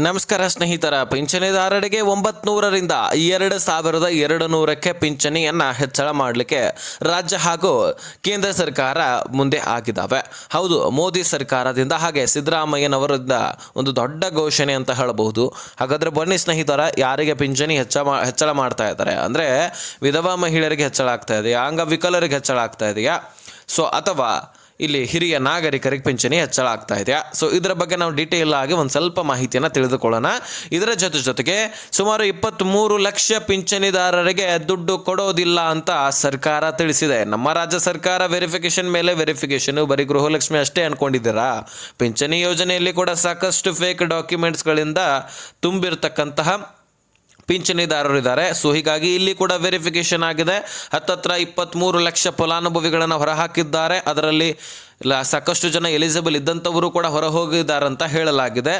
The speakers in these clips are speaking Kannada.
ನಮಸ್ಕಾರ ಸ್ನೇಹಿತರ. ಪಿಂಚಣಿದಾರರಿಗೆ 900ರಿಂದ 2200ಕ್ಕೆ ಪಿಂಚಣಿಯನ್ನು ಹೆಚ್ಚಳ ಮಾಡಲಿಕ್ಕೆ ರಾಜ್ಯ ಹಾಗೂ ಕೇಂದ್ರ ಸರ್ಕಾರ ಮುಂದೆ ಆಗಿದ್ದಾವೆ. ಹೌದು, ಮೋದಿ ಸರ್ಕಾರದಿಂದ ಹಾಗೆ ಸಿದ್ದರಾಮಯ್ಯನವರಿಂದ ಒಂದು ದೊಡ್ಡ ಘೋಷಣೆ ಅಂತ ಹೇಳಬಹುದು. ಹಾಗಾದರೆ ಬನ್ನಿ ಸ್ನೇಹಿತರ, ಯಾರಿಗೆ ಪಿಂಚಣಿ ಹೆಚ್ಚಳ ಮಾಡ್ತಾ ಇದ್ದಾರೆ ಅಂದರೆ ವಿಧವಾ ಮಹಿಳೆಯರಿಗೆ ಹೆಚ್ಚಳ ಆಗ್ತಾ ಇದೆಯಾ, ಅಂಗವಿಕಲರಿಗೆ ಹೆಚ್ಚಳ ಆಗ್ತಾ ಇದೆಯಾ, ಅಥವಾ ಇಲ್ಲಿ ಹಿರಿಯ ನಾಗರಿಕರಿಗೆ ಪಿಂಚಣಿ ಹೆಚ್ಚಳ ಆಗ್ತಾ ಇದೆಯಾ? ಇದರ ಬಗ್ಗೆ ನಾವು ಡೀಟೇಲ್ ಆಗಿ ಒಂದು ಸ್ವಲ್ಪ ಮಾಹಿತಿಯನ್ನು ತಿಳಿದುಕೊಳ್ಳೋಣ. ಇದರ ಜೊತೆಗೆ ಸುಮಾರು 23 ಲಕ್ಷ ಪಿಂಚಣಿದಾರರಿಗೆ ದುಡ್ಡು ಕೊಡೋದಿಲ್ಲ ಅಂತ ಸರ್ಕಾರ ತಿಳಿಸಿದೆ. ನಮ್ಮ ರಾಜ್ಯ ಸರ್ಕಾರ ವೆರಿಫಿಕೇಶನ್ ಮೇಲೆ ವೆರಿಫಿಕೇಶನ್, ಬರೀ ಗೃಹಲಕ್ಷ್ಮಿ ಅಷ್ಟೇ ಅನ್ಕೊಂಡಿದ್ದೀರಾ? ಪಿಂಚಣಿ ಯೋಜನೆಯಲ್ಲಿ ಕೂಡ ಸಾಕಷ್ಟು ಫೇಕ್ ಡಾಕ್ಯುಮೆಂಟ್ಸ್ಗಳಿಂದ ತುಂಬಿರ್ತಕ್ಕಂತಹ ಪಿಂಚಣಿದಾರರು ಇದ್ದಾರೆ. ಹೀಗಾಗಿ ಇಲ್ಲಿ ಕೂಡ ವೆರಿಫಿಕೇಶನ್ ಆಗಿದೆ. ಹತ್ತತ್ರ 23 ಲಕ್ಷ ಫಲಾನುಭವಿಗಳನ್ನು ಹೊರಹಾಕಿದ್ದಾರೆ. ಅದರಲ್ಲಿ ಸಾಕಷ್ಟು ಜನ ಎಲಿಜಿಬಲ್ ಇದ್ದಂಥವರು ಕೂಡ ಹೊರ ಹೋಗಿದ್ದಾರಂತ ಹೇಳಲಾಗಿದೆ.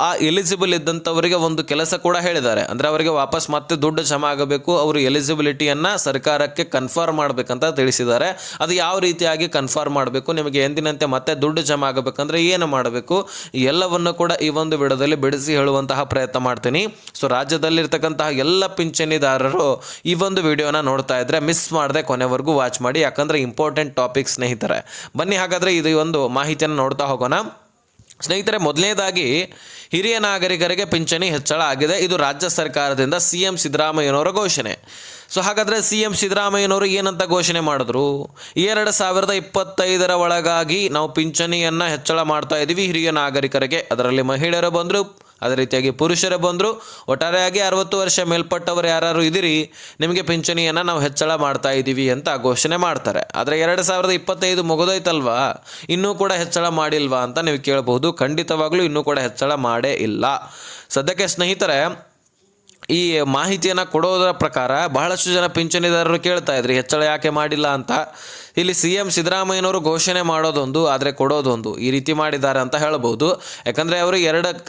ಆ ಎಲಿಜಿಬಲ್ ಇದ್ದಂಥವರಿಗೆ ಒಂದು ಕೆಲಸ ಕೂಡ ಹೇಳಿದ್ದಾರೆ, ಅಂದರೆ ಅವರಿಗೆ ವಾಪಸ್ ಮತ್ತೆ ದುಡ್ಡು ಜಮಾ ಆಗಬೇಕು, ಅವರು ಎಲಿಜಿಬಿಲಿಟಿಯನ್ನು ಸರ್ಕಾರಕ್ಕೆ ಕನ್ಫರ್ಮ್ ಮಾಡಬೇಕಂತ ತಿಳಿಸಿದ್ದಾರೆ. ಅದು ಯಾವ ರೀತಿಯಾಗಿ ಕನ್ಫರ್ಮ್ ಮಾಡಬೇಕು, ನಿಮಗೆ ಎಂದಿನಂತೆ ಮತ್ತೆ ದುಡ್ಡು ಜಮಾ ಆಗಬೇಕಂದ್ರೆ ಏನು ಮಾಡಬೇಕು, ಎಲ್ಲವನ್ನು ಕೂಡ ಈ ಒಂದು ವಿಡಿಯೋದಲ್ಲಿ ಬಿಡಿಸಿ ಹೇಳುವಂತಹ ಪ್ರಯತ್ನ ಮಾಡ್ತೀನಿ. ರಾಜ್ಯದಲ್ಲಿರ್ತಕ್ಕಂತಹ ಎಲ್ಲ ಪಿಂಚಣಿದಾರರು ಈ ಒಂದು ವಿಡಿಯೋನ ನೋಡ್ತಾ ಇದ್ರೆ ಮಿಸ್ ಮಾಡದೆ ಕೊನೆವರೆಗೂ ವಾಚ್ ಮಾಡಿ, ಯಾಕಂದರೆ ಇಂಪಾರ್ಟೆಂಟ್ ಟಾಪಿಕ್ ಸ್ನೇಹಿತರೆ. ಬನ್ನಿ ಹಾಗಾದರೆ ಇದು ಒಂದು ಮಾಹಿತಿಯನ್ನು ನೋಡ್ತಾ ಹೋಗೋಣ. ಸ್ನೇಹಿತರೆ, ಮೊದಲನೇದಾಗಿ ಹಿರಿಯ ನಾಗರಿಕರಿಗೆ ಪಿಂಚಣಿ ಹೆಚ್ಚಳ ಆಗಿದೆ. ಇದು ರಾಜ್ಯ ಸರ್ಕಾರದಿಂದ CM ಸಿದ್ದರಾಮಯ್ಯನವರ ಘೋಷಣೆ. ಹಾಗಾದರೆ CM ಸಿದ್ದರಾಮಯ್ಯನವರು ಏನಂತ ಘೋಷಣೆ ಮಾಡಿದ್ರು? 2025 ಒಳಗಾಗಿ ನಾವು ಪಿಂಚಣಿಯನ್ನು ಹೆಚ್ಚಳ ಮಾಡ್ತಾ ಇದ್ದೀವಿ ಹಿರಿಯ ನಾಗರಿಕರಿಗೆ. ಅದರಲ್ಲಿ ಮಹಿಳೆಯರು ಬಂದರು, ಅದೇ ರೀತಿಯಾಗಿ ಪುರುಷರೇ ಬಂದರು. ಒಟ್ಟಾರೆಯಾಗಿ 60 ವರ್ಷ ಮೇಲ್ಪಟ್ಟವರು ಯಾರು ಇದ್ದೀರಿ, ನಿಮಗೆ ಪಿಂಚಣಿಯನ್ನು ನಾವು ಹೆಚ್ಚಳ ಮಾಡ್ತಾ ಇದ್ದೀವಿ ಅಂತ ಘೋಷಣೆ ಮಾಡ್ತಾರೆ. ಆದರೆ 2025 ಮುಗಿದೋಯ್ತಲ್ವಾ, ಇನ್ನೂ ಕೂಡ ಹೆಚ್ಚಳ ಮಾಡಿಲ್ವಾ ಅಂತ ನೀವು ಕೇಳಬಹುದು. ಖಂಡಿತವಾಗ್ಲೂ ಇನ್ನೂ ಕೂಡ ಹೆಚ್ಚಳ ಮಾಡೇ ಇಲ್ಲ. ಸದ್ಯಕ್ಕೆ ಸ್ನೇಹಿತರೆ, ಈ ಮಾಹಿತಿಯನ್ನು ಕೊಡೋದರ ಪ್ರಕಾರ ಬಹಳಷ್ಟು ಜನ ಪಿಂಚಣಿದಾರರು ಕೇಳ್ತಾ ಇದ್ರಿ ಹೆಚ್ಚಳ ಯಾಕೆ ಮಾಡಿಲ್ಲ ಅಂತ. ಇಲ್ಲಿ CM ಸಿದ್ದರಾಮಯ್ಯನವರು ಘೋಷಣೆ ಮಾಡೋದೊಂದು, ಆದರೆ ಕೊಡೋದೊಂದು, ಈ ರೀತಿ ಮಾಡಿದ್ದಾರೆ ಅಂತ ಹೇಳ್ಬೋದು. ಯಾಕಂದರೆ ಅವರು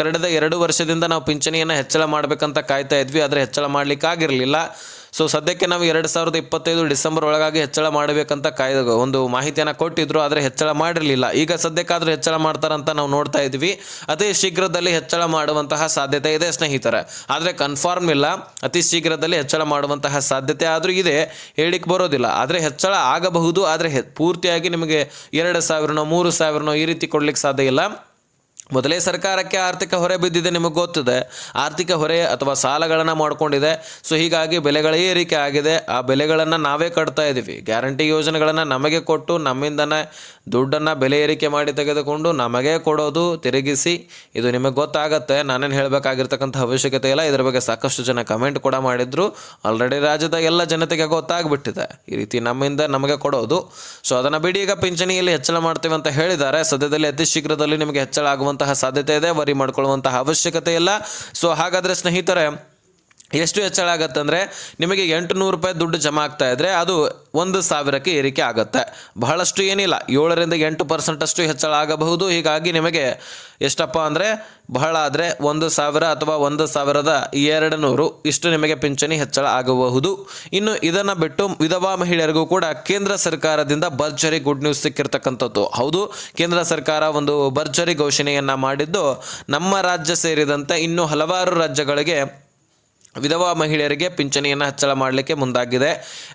ಕಳೆದ 2 ವರ್ಷದಿಂದ ನಾವು ಪಿಂಚಣಿಯನ್ನು ಹೆಚ್ಚಳ ಮಾಡಬೇಕಂತ ಕಾಯ್ತಾ ಇದ್ವಿ, ಆದರೆ ಹೆಚ್ಚಳ ಮಾಡಲಿಕ್ಕಾಗಿರಲಿಲ್ಲ. ಸದ್ಯಕ್ಕೆ ನಾವು 2025 ಡಿಸೆಂಬರ್ ಒಳಗಾಗಿ ಹೆಚ್ಚಳ ಮಾಡಬೇಕಂತ ಒಂದು ಮಾಹಿತಿಯನ್ನು ಕೊಟ್ಟಿದ್ರು, ಆದರೆ ಹೆಚ್ಚಳ ಮಾಡಿರಲಿಲ್ಲ. ಈಗ ಸದ್ಯಕ್ಕಾದರೂ ಹೆಚ್ಚಳ ಮಾಡ್ತಾರಂತ ನಾವು ನೋಡ್ತಾ ಇದ್ವಿ. ಅತಿ ಶೀಘ್ರದಲ್ಲಿ ಹೆಚ್ಚಳ ಮಾಡುವಂತಹ ಸಾಧ್ಯತೆ ಇದೆ ಸ್ನೇಹಿತರೆ, ಆದರೆ ಕನ್ಫರ್ಮ್ ಇಲ್ಲ. ಅತಿ ಶೀಘ್ರದಲ್ಲಿ ಹೆಚ್ಚಳ ಮಾಡುವಂತಹ ಸಾಧ್ಯತೆ ಆದರೂ ಇದೆ, ಹೇಳಿಕ್ಕೆ ಬರೋದಿಲ್ಲ. ಆದರೆ ಹೆಚ್ಚಳ ಆಗಬಹುದು, ಆದರೆ ಪೂರ್ತಿಯಾಗಿ ನಿಮಗೆ 2000 3000 ಈ ರೀತಿ ಕೊಡ್ಲಿಕ್ಕೆ ಸಾಧ್ಯ ಇಲ್ಲ. ಮೊದಲೇ ಸರ್ಕಾರಕ್ಕೆ ಆರ್ಥಿಕ ಹೊರೆ ಬಿದ್ದಿದೆ, ನಿಮಗೆ ಗೊತ್ತಿದೆ. ಆರ್ಥಿಕ ಹೊರೆ ಅಥವಾ ಸಾಲಗಳನ್ನು ಮಾಡಿಕೊಂಡಿದೆ. ಹೀಗಾಗಿ ಬೆಲೆಗಳ ಏರಿಕೆ ಆಗಿದೆ. ಆ ಬೆಲೆಗಳನ್ನು ನಾವೇ ಕಟ್ತಾ ಇದ್ದೀವಿ. ಗ್ಯಾರಂಟಿ ಯೋಜನೆಗಳನ್ನು ನಮಗೆ ಕೊಟ್ಟು ನಮ್ಮಿಂದನೇ ದುಡ್ಡನ್ನು ಬೆಲೆ ಏರಿಕೆ ಮಾಡಿ ತೆಗೆದುಕೊಂಡು ನಮಗೆ ಕೊಡೋದು, ತಿರುಗಿಸಿ. ಇದು ನಿಮಗೆ ಗೊತ್ತಾಗತ್ತೆ, ನಾನೇನು ಹೇಳಬೇಕಾಗಿರ್ತಕ್ಕಂಥ ಅವಶ್ಯಕತೆ ಇಲ್ಲ. ಇದರ ಬಗ್ಗೆ ಸಾಕಷ್ಟು ಜನ ಕಮೆಂಟ್ ಕೂಡ ಮಾಡಿದ್ರು. ಆಲ್ರೆಡಿ ರಾಜ್ಯದ ಎಲ್ಲ ಜನತೆಗೆ ಗೊತ್ತಾಗ್ಬಿಟ್ಟಿದೆ ಈ ರೀತಿ ನಮ್ಮಿಂದ ನಮಗೆ ಕೊಡೋದು. ಅದನ್ನು ಬಿಡಿ, ಈಗ ಪಿಂಚಣಿಯಲ್ಲಿ ಹೆಚ್ಚಳ ಮಾಡ್ತೀವಿ ಅಂತ ಹೇಳಿದ್ದಾರೆ. ಸದ್ಯದಲ್ಲಿ ಅತಿ ಶೀಘ್ರದಲ್ಲಿ ನಿಮಗೆ ಹೆಚ್ಚಳ ಆಗುವಂತಹ ಸಾಧ್ಯತೆ ಇದೆ, ವರಿ ಮಾಡ್ಕೊಳ್ಳುವಂತಹ ಅವಶ್ಯಕತೆ ಇಲ್ಲ. ಹಾಗಾದರೆ ಸ್ನೇಹಿತರೆ, ಎಷ್ಟು ಹೆಚ್ಚಳ ಆಗುತ್ತೆ ಅಂದರೆ ನಿಮಗೆ 800 ರೂಪಾಯಿ ದುಡ್ಡು ಜಮಾ ಆಗ್ತಾ ಇದ್ದರೆ ಅದು 1000ಕ್ಕೆ ಏರಿಕೆ ಆಗುತ್ತೆ. ಬಹಳಷ್ಟು ಏನಿಲ್ಲ, 7ರಿಂದ 8% ಅಷ್ಟು ಹೆಚ್ಚಳ ಆಗಬಹುದು. ಹೀಗಾಗಿ ನಿಮಗೆ ಎಷ್ಟಪ್ಪ ಅಂದರೆ ಬಹಳ ಆದರೆ 1000 ಅಥವಾ 1200 ಇಷ್ಟು ನಿಮಗೆ ಪಿಂಚಣಿ ಹೆಚ್ಚಳ ಆಗಬಹುದು. ಇನ್ನು ಇದನ್ನು ಬಿಟ್ಟು ವಿಧವಾ ಮಹಿಳೆಯರಿಗೂ ಕೂಡ ಕೇಂದ್ರ ಸರ್ಕಾರದಿಂದ ಭರ್ಜರಿ ಗುಡ್ ನ್ಯೂಸ್ ಸಿಕ್ಕಿರ್ತಕ್ಕಂಥದ್ದು. ಹೌದು, ಕೇಂದ್ರ ಸರ್ಕಾರ ಒಂದು ಭರ್ಜರಿ ಘೋಷಣೆಯನ್ನು ಮಾಡಿದ್ದು ನಮ್ಮ ರಾಜ್ಯ ಸೇರಿದಂತೆ ಇನ್ನೂ ಹಲವಾರು ರಾಜ್ಯಗಳಿಗೆ ವಿಧವಾ ಮಹಿಳೆಯರಿಗೆ ಪಿಂಚಣಿಯನ್ನು ಹೆಚ್ಚಳ ಮಾಡಲಿಕ್ಕೆ ಮುಂದಾಗಿದೆ.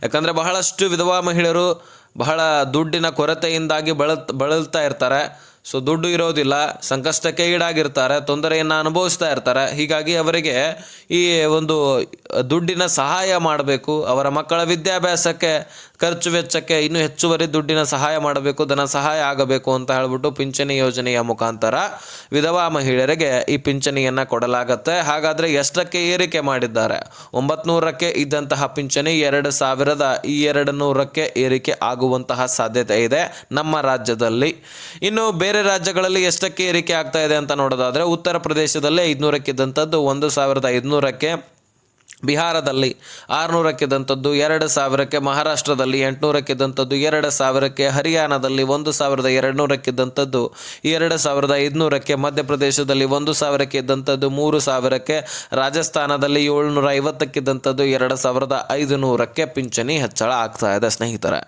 ಯಾಕಂದರೆ ಬಹಳಷ್ಟು ವಿಧವಾ ಮಹಿಳೆಯರು ಬಹಳ ದುಡ್ಡಿನ ಕೊರತೆಯಿಂದಾಗಿ ಬಳಲ್ತಾ ಇರ್ತಾರೆ. ದುಡ್ಡು ಇರೋದಿಲ್ಲ, ಸಂಕಷ್ಟಕ್ಕೆ ಈಡಾಗಿರ್ತಾರೆ, ತೊಂದರೆಯನ್ನು ಅನುಭವಿಸ್ತಾ ಇರ್ತಾರೆ. ಹೀಗಾಗಿ ಅವರಿಗೆ ಈ ಒಂದು ದುಡ್ಡಿನ ಸಹಾಯ ಮಾಡಬೇಕು, ಅವರ ಮಕ್ಕಳ ವಿದ್ಯಾಭ್ಯಾಸಕ್ಕೆ ಖರ್ಚು ವೆಚ್ಚಕ್ಕೆ ಇನ್ನೂ ಹೆಚ್ಚುವರಿ ದುಡ್ಡಿನ ಸಹಾಯ ಮಾಡಬೇಕು, ಧನ ಸಹಾಯ ಆಗಬೇಕು ಅಂತ ಹೇಳ್ಬಿಟ್ಟು ಪಿಂಚಣಿ ಯೋಜನೆಯ ಮುಖಾಂತರ ವಿಧವಾ ಮಹಿಳೆಯರಿಗೆ ಈ ಪಿಂಚಣಿಯನ್ನು ಕೊಡಲಾಗುತ್ತೆ. ಹಾಗಾದರೆ ಎಷ್ಟಕ್ಕೆ ಏರಿಕೆ ಮಾಡಿದ್ದಾರೆ? 900ಕ್ಕೆ ಇದ್ದಂತಹ ಪಿಂಚಣಿ 2200ಕ್ಕೆ ಏರಿಕೆ ಆಗುವಂತಹ ಸಾಧ್ಯತೆ ಇದೆ ನಮ್ಮ ರಾಜ್ಯದಲ್ಲಿ. ಇನ್ನು ಬೇರೆ ರಾಜ್ಯಗಳಲ್ಲಿ ಎಷ್ಟಕ್ಕೆ ಏರಿಕೆ ಆಗ್ತಾ ಇದೆ ಅಂತ ನೋಡೋದಾದರೆ ಉತ್ತರ ಪ್ರದೇಶದಲ್ಲಿ 500ಕ್ಕೆ ಇದ್ದಂಥದ್ದು 1500ಕ್ಕೆ, ಬಿಹಾರದಲ್ಲಿ 600ಕ್ಕೆ ಇದ್ದಂಥದ್ದು 2000ಕ್ಕೆ, ಮಹಾರಾಷ್ಟ್ರದಲ್ಲಿ 800ಕ್ಕೆ ಇದ್ದಂಥದ್ದು 2000ಕ್ಕೆ, ಹರಿಯಾಣದಲ್ಲಿ 1200ಕ್ಕೆ ಇದ್ದಂಥದ್ದು 2500ಕ್ಕೆ, ಮಧ್ಯಪ್ರದೇಶದಲ್ಲಿ 1000ಕ್ಕೆ ಇದ್ದಂಥದ್ದು 3000ಕ್ಕೆ, ರಾಜಸ್ಥಾನದಲ್ಲಿ 750ಕ್ಕೆ ಇದ್ದಂಥದ್ದು 2500ಕ್ಕೆ ಪಿಂಚಣಿ ಹೆಚ್ಚಳ ಆಗ್ತಾ ಇದೆ ಸ್ನೇಹಿತರೆ.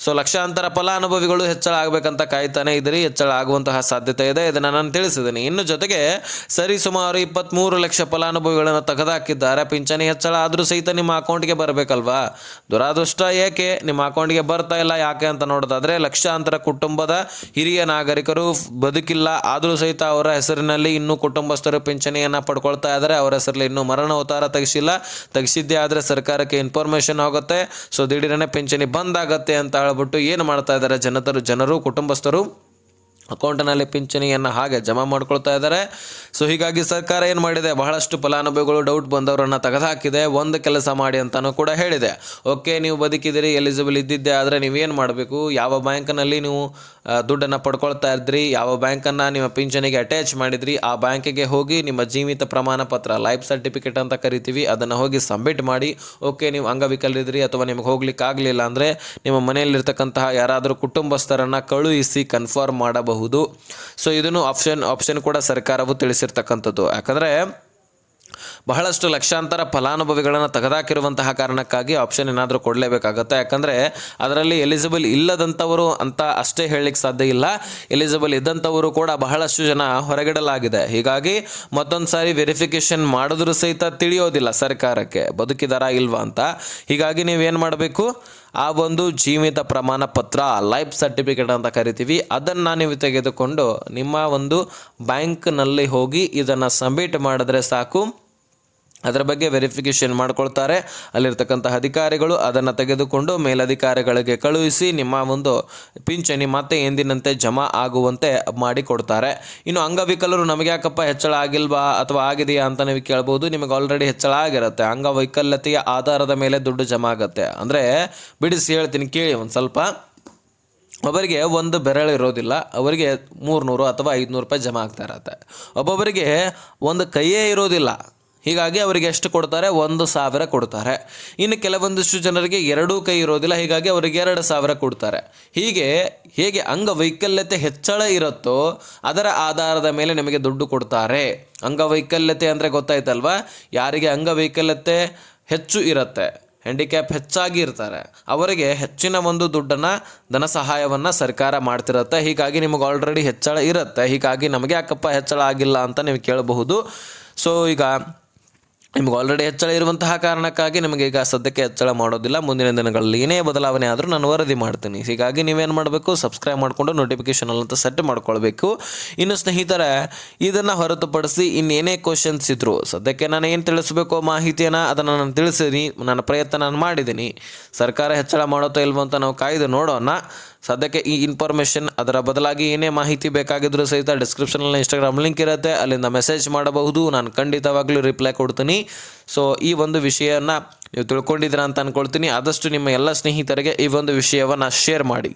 ಸೊ ಲಕ್ಷಾಂತರ ಫಲಾನುಭವಿಗಳು ಹೆಚ್ಚಳ ಆಗಬೇಕಂತ ಕಾಯ್ತಾನೆ ಇದ್ರಿ, ಹೆಚ್ಚಳ ಆಗುವಂತಹ ಸಾಧ್ಯತೆ ಇದೆ, ಇದನ್ನು ನಾನು ತಿಳಿಸಿದ್ದೀನಿ. ಇನ್ನು ಜೊತೆಗೆ ಸರಿಸುಮಾರು 23 ಲಕ್ಷ ಫಲಾನುಭವಿಗಳನ್ನು ತೆಗೆದುಹಾಕಿದ್ದಾರೆ. ಪಿಂಚಣಿ ಹೆಚ್ಚಳ ಆದರೂ ಸಹಿತ ನಿಮ್ಮ ಅಕೌಂಟ್ಗೆ ಬರಬೇಕಲ್ವಾ? ದುರಾದೃಷ್ಟ ಏಕೆ ನಿಮ್ಮ ಅಕೌಂಟ್ಗೆ ಬರ್ತಾ ಇಲ್ಲ, ಯಾಕೆ ಅಂತ ನೋಡೋದಾದ್ರೆ ಲಕ್ಷಾಂತರ ಕುಟುಂಬದ ಹಿರಿಯ ನಾಗರಿಕರು ಬದುಕಿಲ್ಲ, ಆದರೂ ಸಹಿತ ಅವರ ಹೆಸರಿನಲ್ಲಿ ಇನ್ನೂ ಕುಟುಂಬಸ್ಥರು ಪಿಂಚಣಿಯನ್ನು ಪಡ್ಕೊಳ್ತಾ ಇದ್ದಾರೆ. ಅವರ ಹೆಸರಲ್ಲಿ ಇನ್ನೂ ಮರಣೋತ್ತರ ತೆಗಿಸಿದ್ದೇ ಆದರೆ ಸರ್ಕಾರಕ್ಕೆ ಇನ್ಫಾರ್ಮೇಷನ್ ಆಗುತ್ತೆ. ಸೊ ದಿಢೀರನೆ ಪಿಂಚಣಿ ಬಂದ್ ಆಗತ್ತೆ ಅಂತ ಹೇಳ್ಬಿಟ್ಟು ಏನು ಮಾಡ್ತಾ ಇದ್ದಾರೆ ಜನರು ಕುಟುಂಬಸ್ಥರು ಅಕೌಂಟ್ನಲ್ಲಿ ಪಿಂಚಣಿಯನ್ನು ಹಾಗೆ ಜಮಾ ಮಾಡ್ಕೊಳ್ತಾ ಇದ್ದಾರೆ. ಸೊ ಹೀಗಾಗಿ ಸರ್ಕಾರ ಏನು ಮಾಡಿದೆ, ಬಹಳಷ್ಟು ಫಲಾನುಭವಿಗಳು ಡೌಟ್ ಬಂದವರನ್ನು ತೆಗೆದುಹಾಕಿದೆ. ಒಂದು ಕೆಲಸ ಮಾಡಿ ಅಂತಲೂ ಕೂಡ ಹೇಳಿದೆ. ಓಕೆ, ನೀವು ಬದುಕಿದಿರಿ, ಎಲಿಜಿಬಲ್ ಇದ್ದಿದ್ದೆ ಆದರೆ ನೀವೇನು ಮಾಡಬೇಕು, ಯಾವ ಬ್ಯಾಂಕ್ನಲ್ಲಿ ನೀವು ದುಡ್ಡನ್ನು ಪಡ್ಕೊಳ್ತಾ ಇದ್ರಿ, ಯಾವ ಬ್ಯಾಂಕನ್ನು ನಿಮ್ಮ ಪಿಂಚಣಿಗೆ ಅಟ್ಯಾಚ್ ಮಾಡಿದ್ರಿ, ಆ ಬ್ಯಾಂಕಿಗೆ ಹೋಗಿ ನಿಮ್ಮ ಜೀವಿತ ಪ್ರಮಾಣ ಪತ್ರ, ಲೈಫ್ ಸರ್ಟಿಫಿಕೇಟ್ ಅಂತ ಕರಿತೀವಿ, ಅದನ್ನು ಹೋಗಿ ಸಬ್ಮಿಟ್ ಮಾಡಿ. ಓಕೆ, ನೀವು ಅಂಗವಿಕಲರಿದ್ರಿ ಅಥವಾ ನಿಮಗೆ ಹೋಗ್ಲಿಕ್ಕೆ ಆಗಲಿಲ್ಲ ಅಂದರೆ ನಿಮ್ಮ ಮನೆಯಲ್ಲಿರ್ತಕ್ಕಂತಹ ಯಾರಾದರೂ ಕುಟುಂಬಸ್ಥರನ್ನು ಕಳುಹಿಸಿ ಕನ್ಫರ್ಮ್ ಮಾಡಬಹುದು. ಸೊ ಇದನ್ನು ಆಪ್ಷನ್ ಕೂಡ ಸರ್ಕಾರವು ತಿಳಿಸಿರ್ತಕ್ಕಂಥದ್ದು. ಯಾಕಂದರೆ ಬಹಳಷ್ಟು ಲಕ್ಷಾಂತರ ಫಲಾನುಭವಿಗಳನ್ನು ತೆಗೆದುಹಾಕಿರುವಂತಹ ಕಾರಣಕ್ಕಾಗಿ ಆಪ್ಷನ್ ಏನಾದರೂ ಕೊಡಲೇಬೇಕಾಗತ್ತೆ. ಯಾಕಂದರೆ ಅದರಲ್ಲಿ ಎಲಿಜಿಬಲ್ ಇಲ್ಲದಂಥವರು ಅಂತ ಅಷ್ಟೇ ಹೇಳಲಿಕ್ಕೆ ಸಾಧ್ಯ ಇಲ್ಲ, ಎಲಿಜಿಬಲ್ ಇದ್ದಂಥವರು ಕೂಡ ಬಹಳಷ್ಟು ಜನ ಹೊರಗಿಡಲಾಗಿದೆ. ಹೀಗಾಗಿ ಮತ್ತೊಂದು ಸಾರಿ ವೆರಿಫಿಕೇಷನ್ ಮಾಡಿದ್ರೂ ಸಹಿತ ತಿಳಿಯೋದಿಲ್ಲ ಸರ್ಕಾರಕ್ಕೆ ಬದುಕಿದಾರಾ ಇಲ್ವಾ ಅಂತ. ಹೀಗಾಗಿ ನೀವೇನು ಮಾಡಬೇಕು, ಆ ಒಂದು ಜೀವಿತ ಪ್ರಮಾಣ ಪತ್ರ, ಲೈಫ್ ಸರ್ಟಿಫಿಕೇಟ್ ಅಂತ ಕರಿತೀವಿ, ಅದನ್ನು ನೀವು ತೆಗೆದುಕೊಂಡು ನಿಮ್ಮ ಒಂದು ಬ್ಯಾಂಕ್ನಲ್ಲಿ ಹೋಗಿ ಇದನ್ನು ಸಬ್ಮಿಟ್ ಮಾಡಿದ್ರೆ ಸಾಕು. ಅದರ ಬಗ್ಗೆ ವೆರಿಫಿಕೇಷನ್ ಮಾಡ್ಕೊಳ್ತಾರೆ. ಅಲ್ಲಿರ್ತಕ್ಕಂಥ ಅಧಿಕಾರಿಗಳು ಅದನ್ನು ತೆಗೆದುಕೊಂಡು ಮೇಲಧಿಕಾರಿಗಳಿಗೆ ಕಳುಹಿಸಿ ನಿಮ್ಮ ಒಂದು ಪಿಂಚಣಿ ಮತ್ತೆ ಎಂದಿನಂತೆ ಜಮಾ ಆಗುವಂತೆ ಮಾಡಿಕೊಡ್ತಾರೆ. ಇನ್ನು ಅಂಗವಿಕಲರು ನಮಗೆ ಯಾಕಪ್ಪ ಹೆಚ್ಚಳ ಆಗಿಲ್ವಾ ಅಥವಾ ಆಗಿದೆಯಾ ಅಂತ ನೀವು ಕೇಳ್ಬೋದು. ನಿಮಗೆ ಆಲ್ರೆಡಿ ಹೆಚ್ಚಳ ಆಗಿರುತ್ತೆ. ಅಂಗವೈಕಲ್ಯತೆಯ ಆಧಾರದ ಮೇಲೆ ದುಡ್ಡು ಜಮಾ ಆಗುತ್ತೆ. ಅಂದರೆ ಬಿಡಿಸಿ ಹೇಳ್ತೀನಿ ಕೇಳಿ ಒಂದು ಸ್ವಲ್ಪ. ಒಬ್ಬರಿಗೆ ಒಂದು ಬೆರಳು ಇರೋದಿಲ್ಲ, ಅವರಿಗೆ 300 ಅಥವಾ 500 ರೂಪಾಯಿ ಜಮಾ ಆಗ್ತಾ ಇರತ್ತೆ. ಒಬ್ಬೊಬ್ಬರಿಗೆ ಒಂದು ಕೈಯೇ ಇರೋದಿಲ್ಲ, ಹೀಗಾಗಿ ಅವರಿಗೆ ಎಷ್ಟು ಕೊಡ್ತಾರೆ, 1,000 ಕೊಡ್ತಾರೆ. ಇನ್ನು ಕೆಲವೊಂದಿಷ್ಟು ಜನರಿಗೆ 2 ಕೈ ಇರೋದಿಲ್ಲ, ಹೀಗಾಗಿ ಅವರಿಗೆ 2,000 ಕೊಡ್ತಾರೆ. ಹೇಗೆ ಅಂಗವೈಕಲ್ಯತೆ ಹೆಚ್ಚಳ ಇರುತ್ತೋ ಅದರ ಆಧಾರದ ಮೇಲೆ ನಿಮಗೆ ದುಡ್ಡು ಕೊಡ್ತಾರೆ. ಅಂಗವೈಕಲ್ಯತೆ ಅಂದರೆ ಗೊತ್ತಾಯ್ತಲ್ವಾ, ಯಾರಿಗೆ ಅಂಗವೈಕಲ್ಯತೆ ಹೆಚ್ಚು ಇರುತ್ತೆ, ಹ್ಯಾಂಡಿಕ್ಯಾಪ್ ಹೆಚ್ಚಾಗಿ ಇರ್ತಾರೆ, ಅವರಿಗೆ ಹೆಚ್ಚಿನ ಒಂದು ದುಡ್ಡನ್ನು ಧನ ಸಹಾಯವನ್ನು ಸರ್ಕಾರ ಮಾಡ್ತಿರುತ್ತೆ. ಹೀಗಾಗಿ ನಿಮಗೆ ಆಲ್ರೆಡಿ ಹೆಚ್ಚಳ ಇರುತ್ತೆ. ಹೀಗಾಗಿ ನಮಗೆ ಯಾಕಪ್ಪ ಹೆಚ್ಚಳ ಆಗಿಲ್ಲ ಅಂತ ನೀವು ಕೇಳಬಹುದು. ಸೊ ಈಗ ನಿಮಗೆ ಆಲ್ರೆಡಿ ಹೆಚ್ಚಳ ಇರುವಂತಹ ಕಾರಣಕ್ಕಾಗಿ ನಿಮಗೆ ಈಗ ಸದ್ಯಕ್ಕೆ ಹೆಚ್ಚಳ ಮಾಡೋದಿಲ್ಲ. ಮುಂದಿನ ದಿನಗಳಲ್ಲಿ ಏನೇ ಬದಲಾವಣೆ ಆದರೂ ನಾನು ವರದಿ ಮಾಡ್ತೀನಿ. ಹೀಗಾಗಿ ನೀವೇನು ಮಾಡಬೇಕು, ಸಬ್ಸ್ಕ್ರೈಬ್ ಮಾಡಿಕೊಂಡು ನೋಟಿಫಿಕೇಷನ್ ಅಂತ ಸೆಟ್ ಮಾಡ್ಕೊಳ್ಬೇಕು. ಇನ್ನು ಸ್ನೇಹಿತರೆ, ಇದನ್ನು ಹೊರತುಪಡಿಸಿ ಇನ್ನೇನೇ ಕ್ವಶನ್ಸ್ ಇದ್ದರು ಸದ್ಯಕ್ಕೆ ನಾನು ಏನು ತಿಳಿಸ್ಬೇಕು ಮಾಹಿತಿಯನ್ನು ಅದನ್ನು ನಾನು ತಿಳಿಸಿದ್ದೀನಿ. ನನ್ನ ಪ್ರಯತ್ನ ನಾನು ಮಾಡಿದ್ದೀನಿ. ಸರ್ಕಾರ ಹೆಚ್ಚಳ ಮಾಡುತ್ತೋ ಇಲ್ವೋ ಅಂತ ನಾವು ಕಾಯ್ದು ನೋಡೋಣ. ಸದ್ಯಕ್ಕೆ ಈ ಇನ್ಫಾರ್ಮೇಷನ್, ಅದರ ಬದಲಾಗಿ ಏನೇ ಮಾಹಿತಿ ಬೇಕಾಗಿದ್ದರೂ ಸಹಿತ ಡಿಸ್ಕ್ರಿಪ್ಷನಲ್ಲಿ ಇನ್ಸ್ಟಾಗ್ರಾಮ್ ಲಿಂಕ್ ಇರುತ್ತೆ, ಅಲ್ಲಿಂದ ಮೆಸೇಜ್ ಮಾಡಬಹುದು. ನಾನು ಖಂಡಿತವಾಗ್ಲೂ ರಿಪ್ಲೈ ಕೊಡ್ತೀನಿ. ಸೊ ಈ ಒಂದು ವಿಷಯನ ನೀವು ತಿಳ್ಕೊಂಡಿದ್ದೀರಾ ಅಂತ ಅಂದ್ಕೊಳ್ತೀನಿ. ಆದಷ್ಟು ನಿಮ್ಮ ಎಲ್ಲ ಸ್ನೇಹಿತರಿಗೆ ಈ ಒಂದು ವಿಷಯವನ್ನು ಶೇರ್ ಮಾಡಿ.